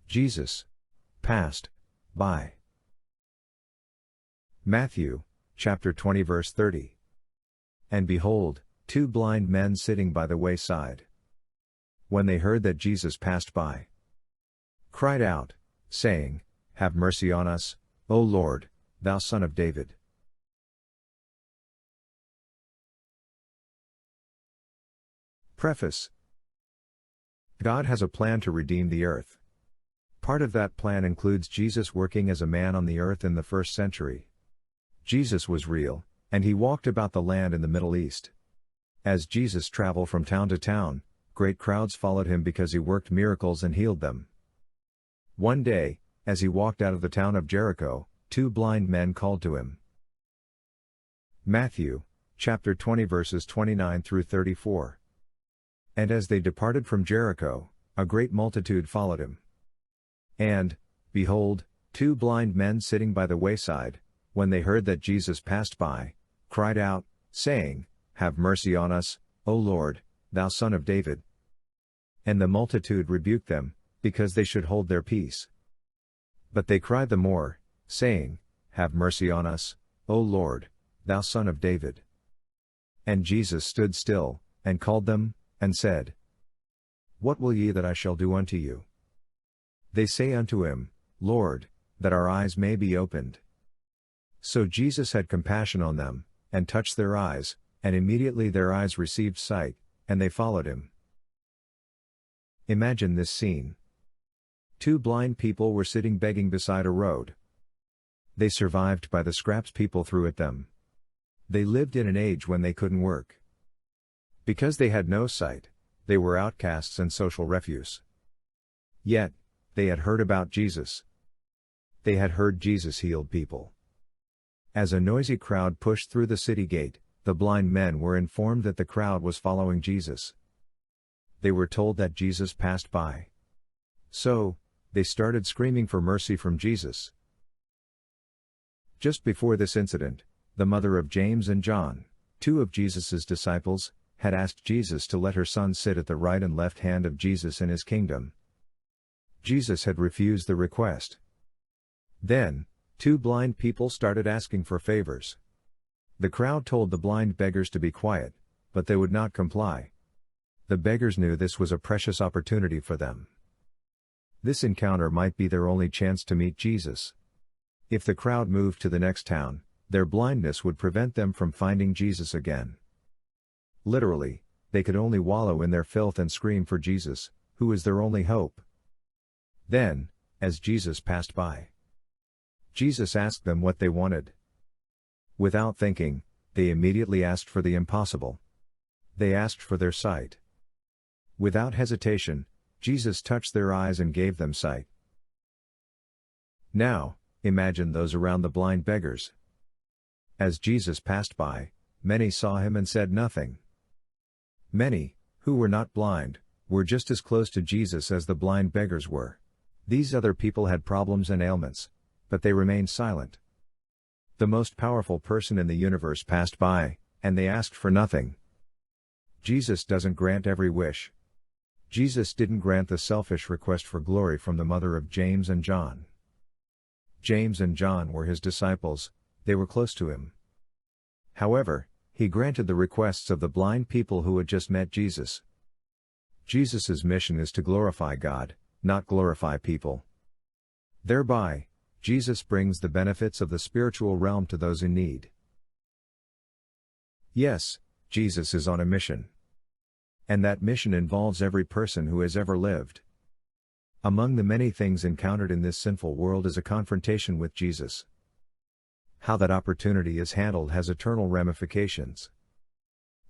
Jesus passed by. Matthew, chapter 20 verse 30. And behold, two blind men sitting by the wayside. When they heard that Jesus passed by, cried out, saying, Have mercy on us, O Lord, thou Son of David. Preface. God has a plan to redeem the earth. Part of that plan includes Jesus working as a man on the earth in the first century. Jesus was real, and he walked about the land in the Middle East. As Jesus traveled from town to town, great crowds followed him because he worked miracles and healed them. One day, as he walked out of the town of Jericho, two blind men called to him. Matthew, chapter 20 verses 29 through 34. And as they departed from Jericho, a great multitude followed him. And, behold, two blind men sitting by the wayside, when they heard that Jesus passed by, cried out, saying, Have mercy on us, O Lord, thou Son of David. And the multitude rebuked them, because they should hold their peace. But they cried the more, saying, Have mercy on us, O Lord, thou Son of David. And Jesus stood still, and called them, and said, What will ye that I shall do unto you? They say unto him, Lord, that our eyes may be opened. So Jesus had compassion on them, and touched their eyes, and immediately their eyes received sight, and they followed him. Imagine this scene. Two blind people were sitting begging beside a road. They survived by the scraps people threw at them. They lived in an age when they couldn't work. Because they had no sight, they were outcasts and social refuse. Yet, they had heard about Jesus. They had heard Jesus healed people. As a noisy crowd pushed through the city gate, the blind men were informed that the crowd was following Jesus. They were told that Jesus passed by. So, they started screaming for mercy from Jesus. Just before this incident, the mother of James and John, two of Jesus' disciples, had asked Jesus to let her son sit at the right and left hand of Jesus in his kingdom. Jesus had refused the request. Then, two blind people started asking for favors. The crowd told the blind beggars to be quiet, but they would not comply. The beggars knew this was a precious opportunity for them. This encounter might be their only chance to meet Jesus. If the crowd moved to the next town, their blindness would prevent them from finding Jesus again. Literally, they could only wallow in their filth and scream for Jesus, who is their only hope. Then, as Jesus passed by, Jesus asked them what they wanted. Without thinking, they immediately asked for the impossible. They asked for their sight. Without hesitation, Jesus touched their eyes and gave them sight. Now, imagine those around the blind beggars. As Jesus passed by, many saw him and said nothing. Many, who were not blind, were just as close to Jesus as the blind beggars were. These other people had problems and ailments, but they remained silent. The most powerful person in the universe passed by, and they asked for nothing. Jesus doesn't grant every wish. Jesus didn't grant the selfish request for glory from the mother of James and John. James and John were his disciples, they were close to him. However, he granted the requests of the blind people who had just met Jesus. Jesus' mission is to glorify God, not glorify people. Thereby, Jesus brings the benefits of the spiritual realm to those in need. Yes, Jesus is on a mission. And that mission involves every person who has ever lived. Among the many things encountered in this sinful world is a confrontation with Jesus. How that opportunity is handled has eternal ramifications.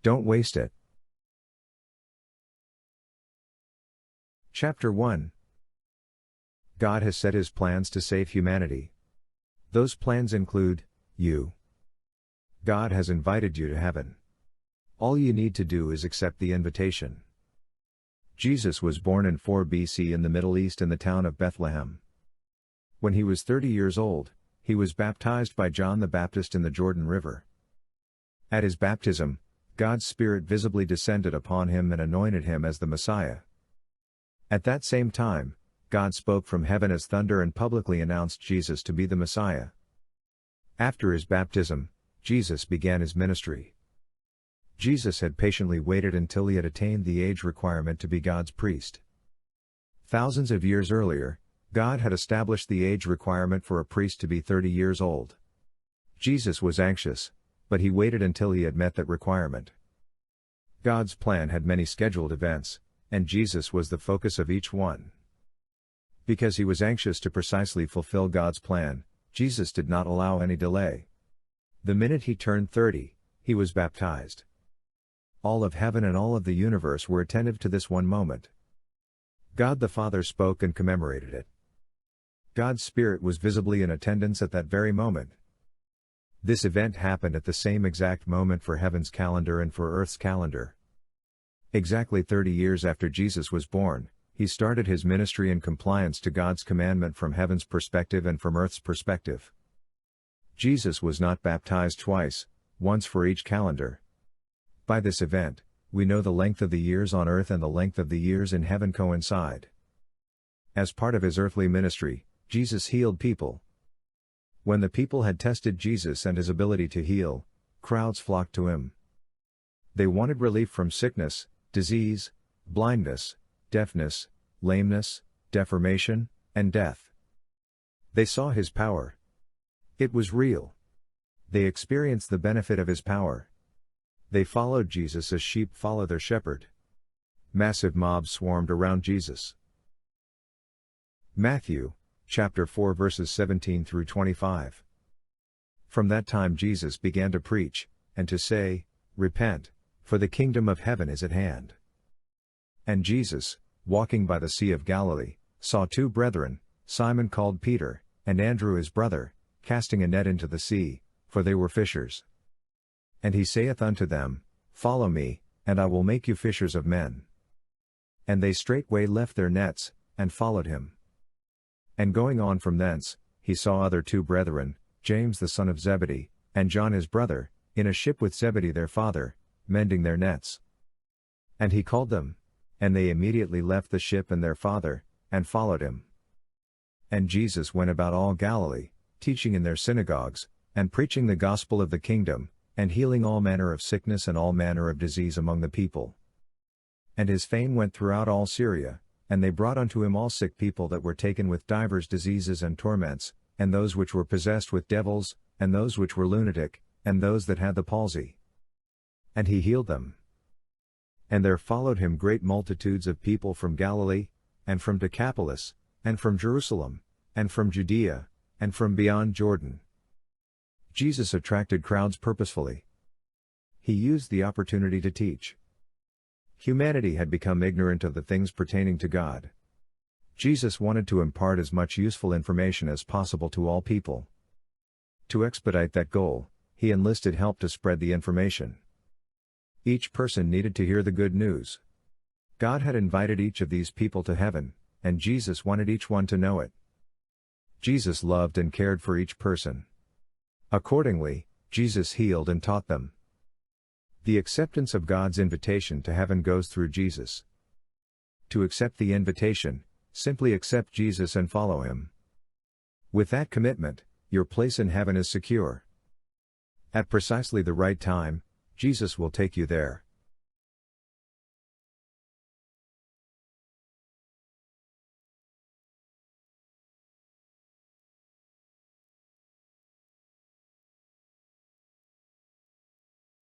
Don't waste it. Chapter 1. God has set his plans to save humanity. Those plans include you. God has invited you to heaven. All you need to do is accept the invitation. Jesus was born in 4 BC in the Middle East in the town of Bethlehem. When he was 30 years old, he was baptized by John the Baptist in the Jordan River. At his baptism, God's Spirit visibly descended upon him and anointed him as the Messiah. At that same time, God spoke from heaven as thunder and publicly announced Jesus to be the Messiah. After his baptism, Jesus began his ministry. Jesus had patiently waited until he had attained the age requirement to be God's priest. Thousands of years earlier, God had established the age requirement for a priest to be 30 years old. Jesus was anxious, but he waited until he had met that requirement. God's plan had many scheduled events, and Jesus was the focus of each one. Because he was anxious to precisely fulfill God's plan, Jesus did not allow any delay. The minute he turned 30, he was baptized. All of heaven and all of the universe were attentive to this one moment. God the Father spoke and commemorated it. God's Spirit was visibly in attendance at that very moment. This event happened at the same exact moment for heaven's calendar and for earth's calendar. Exactly 30 years after Jesus was born, he started his ministry in compliance to God's commandment from heaven's perspective and from earth's perspective. Jesus was not baptized twice, once for each calendar. By this event, we know the length of the years on earth and the length of the years in heaven coincide. As part of his earthly ministry, Jesus healed people. When the people had tested Jesus and his ability to heal, crowds flocked to him. They wanted relief from sickness, disease, blindness, deafness, lameness, deformation, and death. They saw his power. It was real. They experienced the benefit of his power. They followed Jesus as sheep follow their shepherd. Massive mobs swarmed around Jesus. Matthew, chapter 4 verses 17 through 25. From that time Jesus began to preach, and to say, "Repent, for the kingdom of heaven is at hand." And Jesus, walking by the Sea of Galilee, saw two brethren, Simon called Peter, and Andrew his brother, casting a net into the sea, for they were fishers. And he saith unto them, Follow me, and I will make you fishers of men. And they straightway left their nets, and followed him. And going on from thence, he saw other two brethren, James the son of Zebedee, and John his brother, in a ship with Zebedee their father, mending their nets. And he called them, and they immediately left the ship and their father, and followed him. And Jesus went about all Galilee, teaching in their synagogues, and preaching the gospel of the kingdom, and healing all manner of sickness and all manner of disease among the people. And his fame went throughout all Syria, and they brought unto him all sick people that were taken with divers diseases and torments, and those which were possessed with devils, and those which were lunatic, and those that had the palsy. And he healed them. And there followed him great multitudes of people from Galilee, and from Decapolis, and from Jerusalem, and from Judea, and from beyond Jordan. Jesus attracted crowds purposefully. He used the opportunity to teach. Humanity had become ignorant of the things pertaining to God. Jesus wanted to impart as much useful information as possible to all people. To expedite that goal, he enlisted help to spread the information. Each person needed to hear the good news. God had invited each of these people to heaven, and Jesus wanted each one to know it. Jesus loved and cared for each person. Accordingly, Jesus healed and taught them. The acceptance of God's invitation to heaven goes through Jesus. To accept the invitation, simply accept Jesus and follow him. With that commitment, your place in heaven is secure. At precisely the right time, Jesus will take you there.